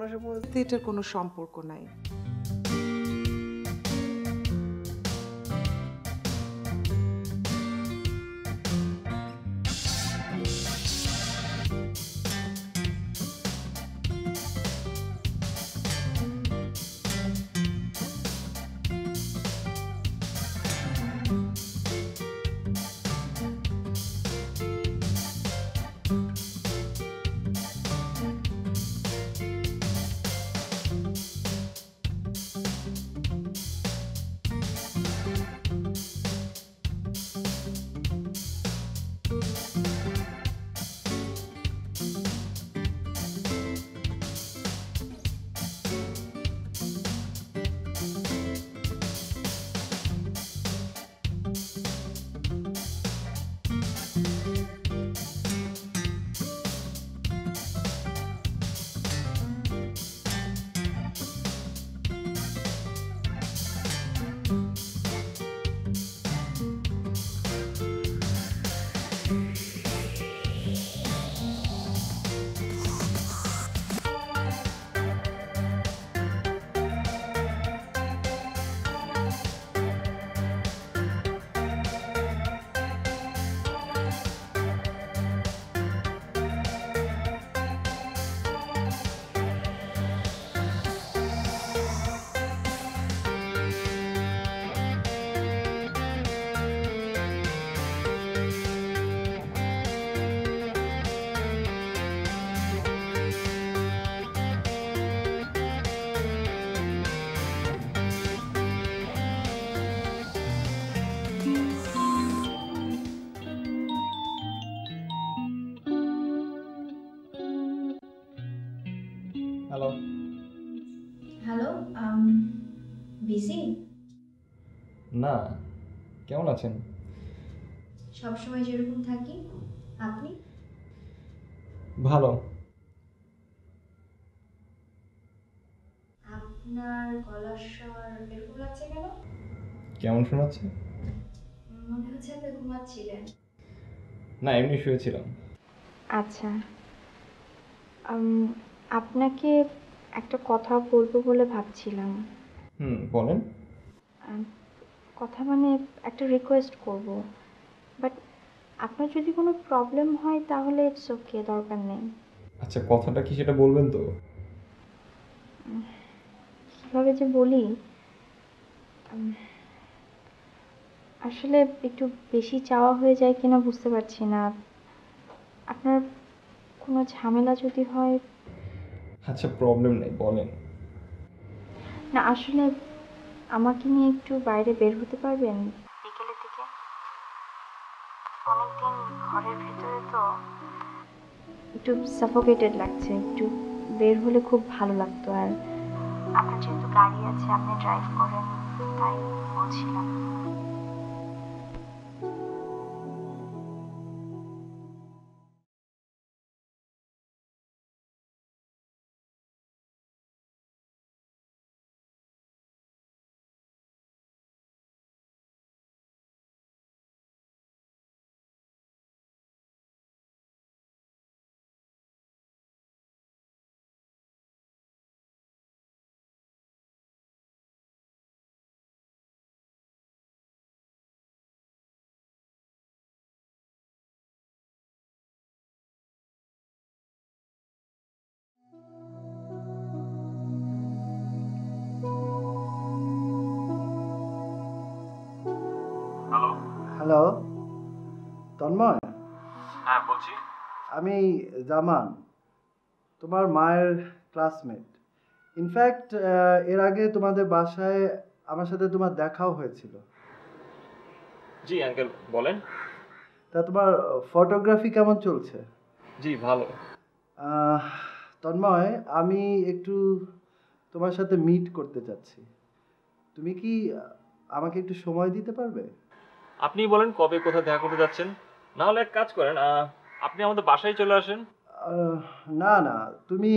ওনার মধ্যে এটার কোনো সম্পর্ক নাই। হ্যালো। Hello, busy? না, কেমন আছেন? সবসময় যেরকম থাকি। আপনি? ভালো। আপনার গলার স্বর এরকম লাগছে কেন? কেমন শোনাচ্ছে? মনে হচ্ছে আপনি ঘুমাচ্ছিলেন। না, এমনি শুয়েছিলাম। আচ্ছা, আপনাকে একটা কথা বলবো বলে ভাবছিলাম। বলেন। কথা মানে একটা রিকোয়েস্ট করব, বাট আপনার যদি কোনো প্রবলেম হয় তাহলে ইটস ওকে, দরকার নেই। আচ্ছা, কথাটা কি সেটা বলবেন তো? কীভাবে যে বলি, আসলে একটু বেশি চাওয়া হয়ে যায় কিনা বুঝতে পারছি না। আপনার কোনো ঝামেলা যদি হয়। আচ্ছা, প্রবলেম নেই, বলেন। না আসলে আমাকে নিয়ে একটু বাইরে বের হতে পারবেন বিকেলের দিকে? অনেকদিন ঘরের ভেতরে তো একটু সাফোকেটেড লাগছে, একটু বের হলে খুব ভালো লাগতো। আর আপনার যেহেতু গাড়ি আছে, আপনি ড্রাইভ করেন, তাই বলছিলাম। হ্যালো। হ্যালো, তন্ময়। হ্যাঁ, বলছি। আমি জামান, তোমার মায়ের ক্লাসমেট। ইনফ্যাক্ট এর আগে তোমাদের বাসায় আমার সাথে তোমার দেখাও হয়েছিল। জি আঙ্কেল, বলেন। তা তোমার ফটোগ্রাফি কেমন চলছে? জি ভালো। আহ, তন্ময়, আমি একটু তোমার সাথে মিট করতে চাচ্ছি। তুমি কি আমাকে একটু সময় দিতে পারবে? আপনি বলেন কবে কোথায় দেখা করতে যাচ্ছেন, না হলে এক কাজ করেন, আপনি আমাদের বাসায় চলে আসেন। আহ, না না, তুমি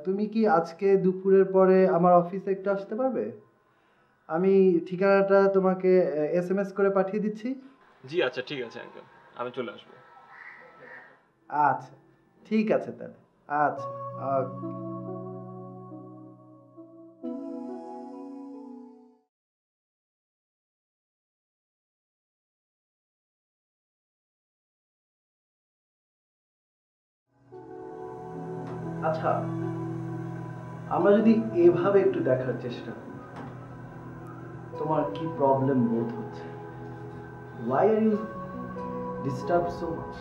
তুমি কি আজকে দুপুরের পরে আমার অফিসে একটু আসতে পারবে? আমি ঠিকানাটা তোমাকে এসএমএস করে পাঠিয়ে দিচ্ছি। জি আচ্ছা, ঠিক আছে আঙ্কেল, আমি চলে আসবো। আচ্ছা, ঠিক আছে তাহলে। আচ্ছা, ওকে। আচ্ছা, আমরা যদি এভাবে একটু দেখার চেষ্টা করি, তোমার কি প্রবলেম বোধ হচ্ছে? Why are you disturbed so much?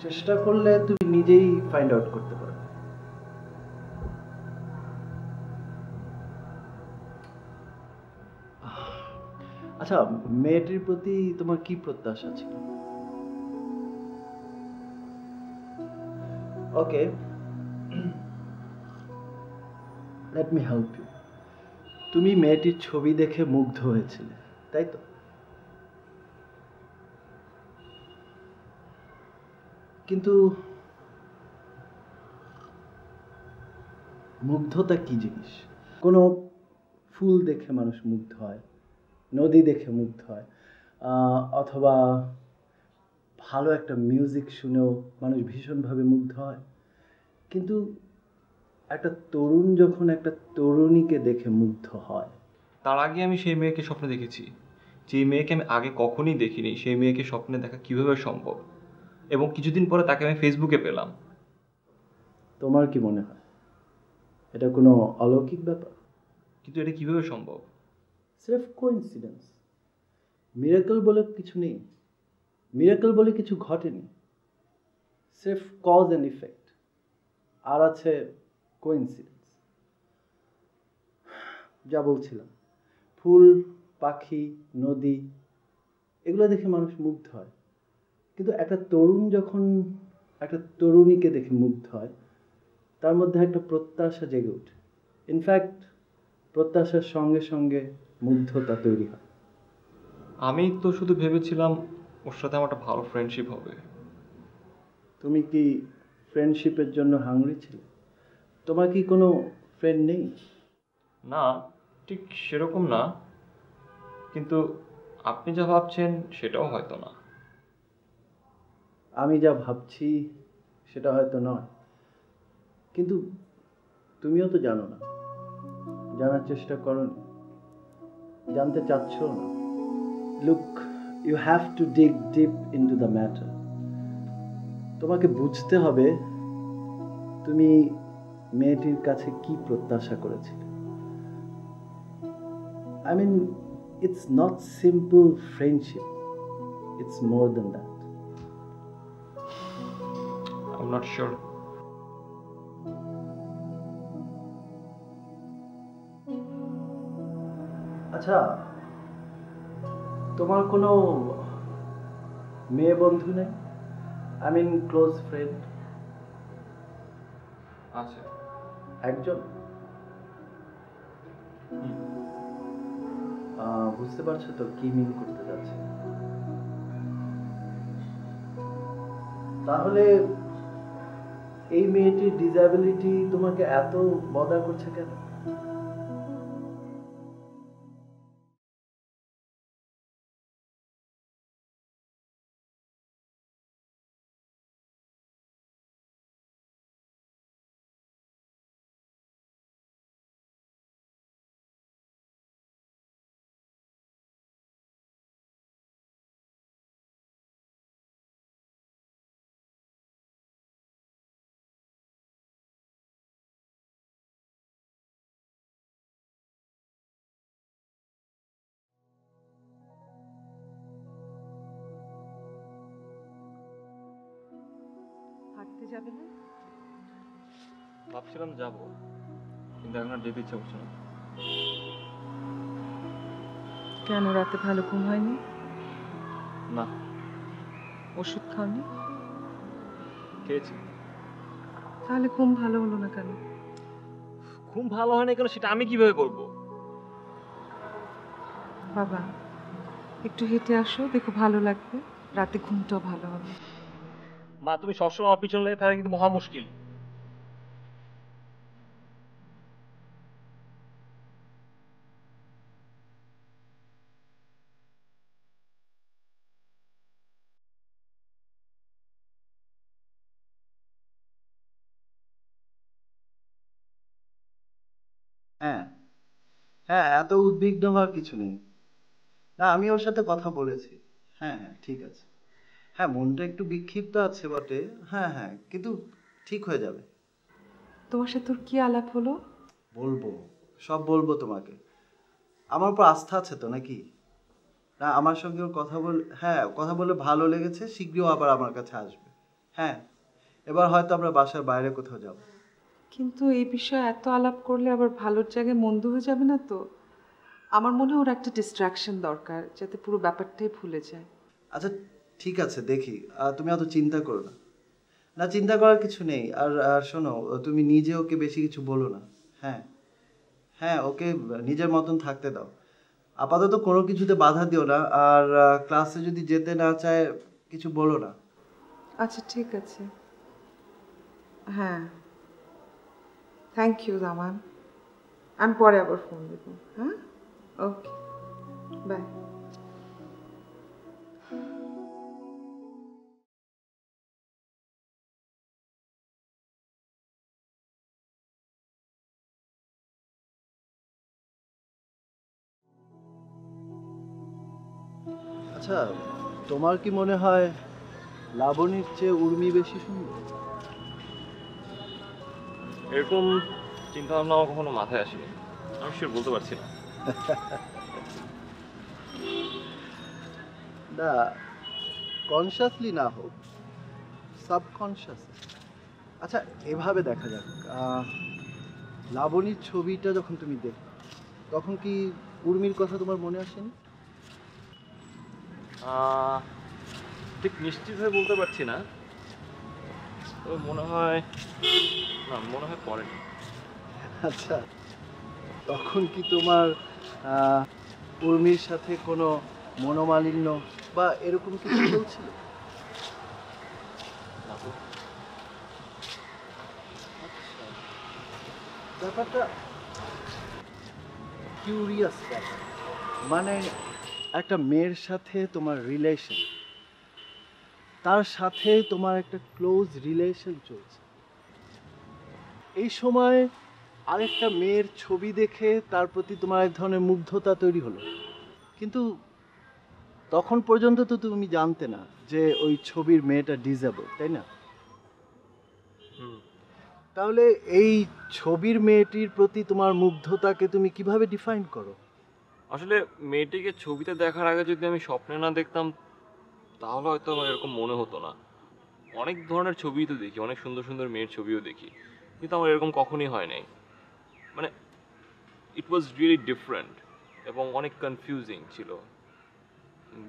চেষ্টা করলে তুমি নিজেই ফাইন্ড আউট করতে পারবে। আচ্ছা, মেয়েটির প্রতি তোমার কি প্রত্যাশা ছিল? ওকে, লেট মি হেল্প ইউ। তুমি মেয়েটির ছবি দেখে মুগ্ধ হয়েছিলে, তাই তো? কিন্তু মুগ্ধতা কি জিনিস? কোনো ফুল দেখে মানুষ মুগ্ধ হয়, নদী দেখে মুগ্ধ হয়, অথবা ভালো একটা মিউজিক শুনেও মানুষ ভীষণভাবে মুগ্ধ হয়। কিন্তু একটা তরুণ যখন একটা তরুণীকে দেখে মুগ্ধ হয়, তার আগে আমি সেই মেয়েকে স্বপ্নে দেখেছি, যে মেয়েকে আমি আগে কখনোই দেখিনি। সেই মেয়েকে স্বপ্নে দেখা কিভাবে সম্ভব? এবং কিছুদিন পরে তাকে আমি ফেসবুকে পেলাম। তোমার কি মনে হয় এটা কোনো অলৌকিক ব্যাপার? কিন্তু এটা কিভাবে সম্ভব? স্রেফ কোইন্সিডেন্স। মিরাকল বলে কিছু নেই, মিরাকল বলে কিছু ঘটেনি। স্রেফ কজ অ্যান্ড ইফেক্ট, আর আছে কোইন্সিডেন্স। যা বলছিলাম, ফুল, পাখি, নদী, এগুলো দেখে মানুষ মুগ্ধ হয়। কিন্তু একটা তরুণ যখন একটা তরুণীকে দেখে মুগ্ধ হয়, তার মধ্যে একটা প্রত্যাশা জেগে ওঠে। ইনফ্যাক্ট প্রত্যাশার সঙ্গে সঙ্গে মুগ্ধতা তৈরি হয়। আমি তো শুধু ভেবেছিলাম ওর সাথে আমার একটা ভালো ফ্রেন্ডশিপ হবে। তুমি কি ফ্রেন্ডশিপের জন্য হাংরি ছিলে? তোমার কি কোনো ফ্রেন্ড নেই? না, ঠিক সেরকম না, কিন্তু আপনি যা ভাবছেন সেটাও হয়তো না। আমি যা ভাবছি সেটা হয়তো নয়, কিন্তু তুমিও তো জানো না, জানার চেষ্টা করোনি, জানতে চাচ্ছ না। Look, you have to dig deep into the matter. তোমাকে বুঝতে হবে তুমি মেয়েটির কাছে কি প্রত্যাশা করেছিলে। I mean, it's not simple friendship. It's more than that. I'm not sure. আচ্ছা, তোমার কোনো মেয়ে বন্ধু নেই? I mean, close friend? আছে। একজন? বুঝতে পারছো তো কি মিন করতে যাচ্ছে? তাহলে এই মেয়েটির ডিসএবিলিটি তোমাকে এত বদার করছে কেন? হাঁটতে যাবে না? ভাবছিলাম যাব, কিন্তু এখন আর যেতে ইচ্ছা করছে না। কেন, রাতে ভালো ঘুম হয়নি? না, ওষুধ খাওনি? খেয়েছি। তাহলে ঘুম ভালো হলো না কেন? ঘুম ভালো হয় না কেন সেটা আমি কিভাবে বলবো? বাবা, একটু হেঁটে আসো, দেখো ভালো লাগবে, রাতে ঘুমটাও ভালো হবে। মা, তুমি সবসময় আমার পিছনে লেগে থাকা কিন্তু মহা মুশকিল। হ্যাঁ, হ্যাঁ, এত উদ্বিগ্ন হওয়ার কিছু নেই। না, আমি ওর সাথে কথা বলেছি। হ্যাঁ হ্যাঁ, ঠিক আছে। হ্যাঁ, মনটা একটু বিক্ষিপ্ত আছে বটে। হ্যাঁ হ্যাঁ, কিন্তু ঠিক হয়ে যাবে। তোমার সাথে তোর কি আলাপ হলো? বলবো, সব বলবো তোমাকে। আমার উপর আস্থা আছে তো নাকি? না, আমার সঙ্গে ওর কথা বল, হ্যাঁ কথা বলে ভালো লেগেছে, শীঘ্রই আবার আমার কাছে আসবে। হ্যাঁ, এবার হয়তো আমরা বাসার বাইরে কোথাও যাব। কিন্তু এই বিষয়ে এত আলাপ করলে আবার ভালোর জায়গায় মন্দ হয়ে যাবে না তো? আমার মনে হয় ওর একটা ডিস্ট্রাকশন দরকার, যাতে পুরো ব্যাপারটাই ভুলে যায়। আচ্ছা, ঠিক আছে, দেখি। তুমি অত চিন্তা করো না। না, চিন্তা করার কিছু নেই। আর আর শোনো, তুমি নিজে ওকে বেশি কিছু বলো না। হ্যাঁ হ্যাঁ, ওকে নিজের মতন থাকতে দাও। আপাতত কোনো কিছুতে বাধা দিও না। আর ক্লাসে যদি যেতে না চায়, কিছু বলো না। আচ্ছা ঠিক আছে। হ্যাঁ, থ্যাংক ইউ দামান। আমি পরে আবার ফোন দেবো। হ্যাঁ, ওকে, বাই। আচ্ছা, তোমার কি মনে হয় লাবণীর চেয়ে উর্মি বেশি সুন্দর? এরকম চিন্তা ভাবনা আমার কখনো মাথায় আসেনি। আমি শিওর বলতে পারছি না। না, কনসাসলি না হোক, সাবকনশাস। আচ্ছা, এভাবে দেখা যাক। লাবণীর ছবিটা যখন তুমি দেখো, তখন কি উর্মির কথা তোমার মনে আসেনি? আহ, ঠিক নিশ্চিত হয়ে বলতে পারছি না, তবে মনে হয় না, মনে হয় পড়েনি। আচ্ছা, তখন কি তোমার আহ, উর্মির সাথে কোনো মনোমালিন্য বা এরকম কিছু চলছিল? না তো। ব্যাপারটা কিউরিয়াস ব্যাপার। মানে একটা মেয়ের সাথে তোমার রিলেশন, তার সাথে তোমার একটা ক্লোজ রিলেশন চলছে, এই সময় আরেকটা মেয়ের ছবি দেখে তার প্রতি তোমার এক ধরনের মুগ্ধতা তৈরি হলো। কিন্তু তখন পর্যন্ত তো তুমি জানতে না যে ওই ছবির মেয়েটা ডিসেবল, তাই না? হুম। তাহলে এই ছবির মেয়েটির প্রতি তোমার মুগ্ধতাকে তুমি কিভাবে ডিফাইন করো? আসলে মেয়েটিকে ছবিতে দেখার আগে যদি আমি স্বপ্নে না দেখতাম, তাহলে হয়তো আমার এরকম মনে হতো না। অনেক ধরনের ছবিই তো দেখি, অনেক সুন্দর সুন্দর মেয়ের ছবিও দেখি, কিন্তু আমার এরকম কখনই হয় নাই। মানে ইট ওয়াজ রিয়েলি ডিফারেন্ট এবং অনেক কনফিউজিং ছিল।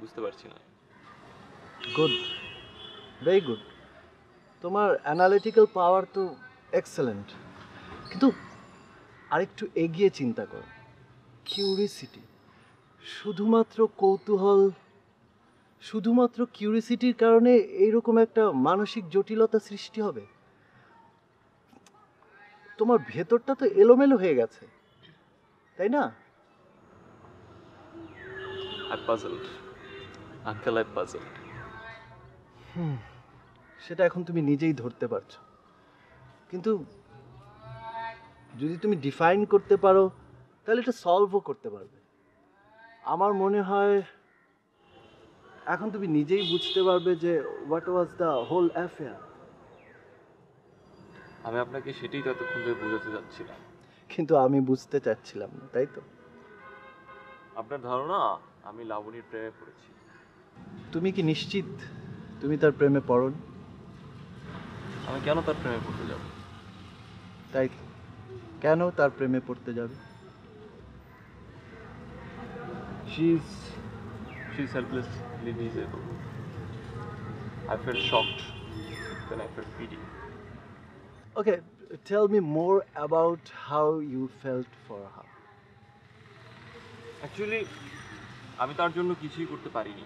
বুঝতে পারছি না। Good, very good. তোমার অ্যানালিটিক্যাল পাওয়ার তো এক্সেলেন্ট। কিন্তু আরেকটু এগিয়ে চিন্তা করো। কিউরিসিটি, শুধুমাত্র কৌতূহল, শুধুমাত্র কিউরিসিটির কারণে এইরকম একটা মানসিক জটিলতা সৃষ্টি হবে? তোমার ভেতরটা তো এলোমেলো হয়ে গেছে, তাই না? I puzzled uncle, I puzzled. সেটা এখন তুমি নিজেই ধরতে পারছো। কিন্তু যদি তুমি ডিফাইন করতে পারো, তাহলে এটা সলভও করতে পারবে। আমার মনে হয় এখন তুমি নিজেই বুঝতে পারবে যে what was the whole affair. আমি আপনাকে সেটাই তো এতক্ষণ ধরে বোঝাতে চাচ্ছিলাম। কিন্তু আমি বুঝতে চাচ্ছিলাম না, তাই তো? আপনার ধারণা আমি লাবণীর প্রেমে পড়েছি। তুমি কি নিশ্চিত তুমি তার প্রেমে পড়নি? আমি কেন তার প্রেমে পড়তে যাব? তাই তো। কেন তার প্রেমে পড়তে যাবে? She's helplessly disabled. I felt shocked, then I felt pity. Okay, tell me more about how you felt for her. Actually আমি তার জন্য কিছুই করতে পারিনি।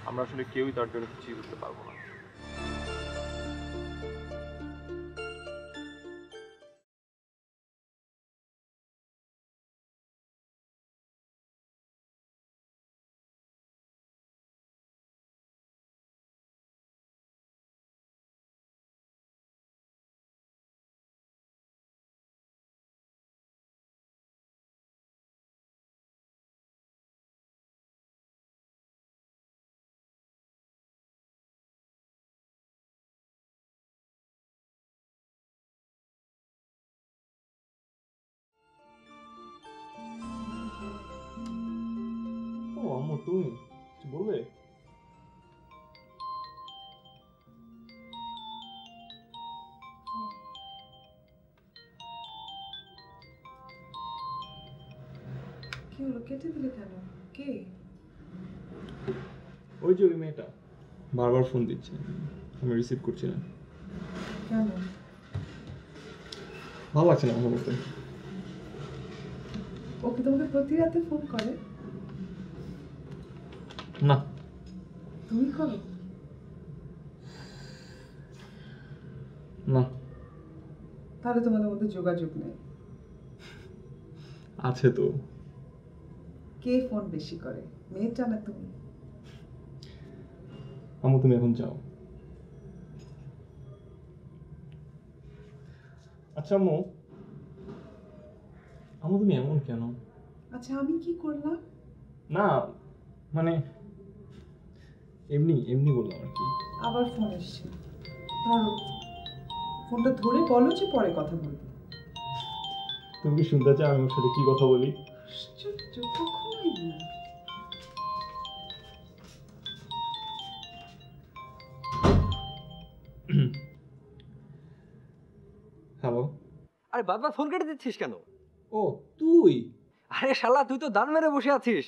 আমরা আসলে কেউই তার জন্য কিছুই করতে পারবো না। আম্মু তুমি কিছু বলবে? কি হলো, কেটে দিলে কেন? কে? ওই যে ওই মেয়েটা বারবার ফোন দিচ্ছে, আমি রিসিভ করছি না। কেন? ভালো লাগছে না আমার বলতে। ও কি তোমাকে প্রতি রাতে ফোন করে? না, তুমি করো? না, তাহলে তোমাদের মধ্যে যোগাযোগ নেই। আছে তো। কে ফোন বেশি করে, মেয়েটা না তুমি? আম্মু তুমি এখন যাও। আচ্ছা আম্মু, আম্মু তুমি এমন কেন? আচ্ছা আমি কি করলাম? না মানে এমনি এমনি বললাম আর কি। আবার ফোন এসছে, ধরো ফোনটা ধরে বলো যে পরে কথা বলবো। তুমি কি শুনতে চাও আমি ওর সাথে কি কথা বলি? আশ্চর্য, কখনোই না। হ্যালো। আরে বারবার ফোন কেটে দিচ্ছিস কেন? ও তুই? আরে শালা তুই তো দান মেরে বসে আছিস।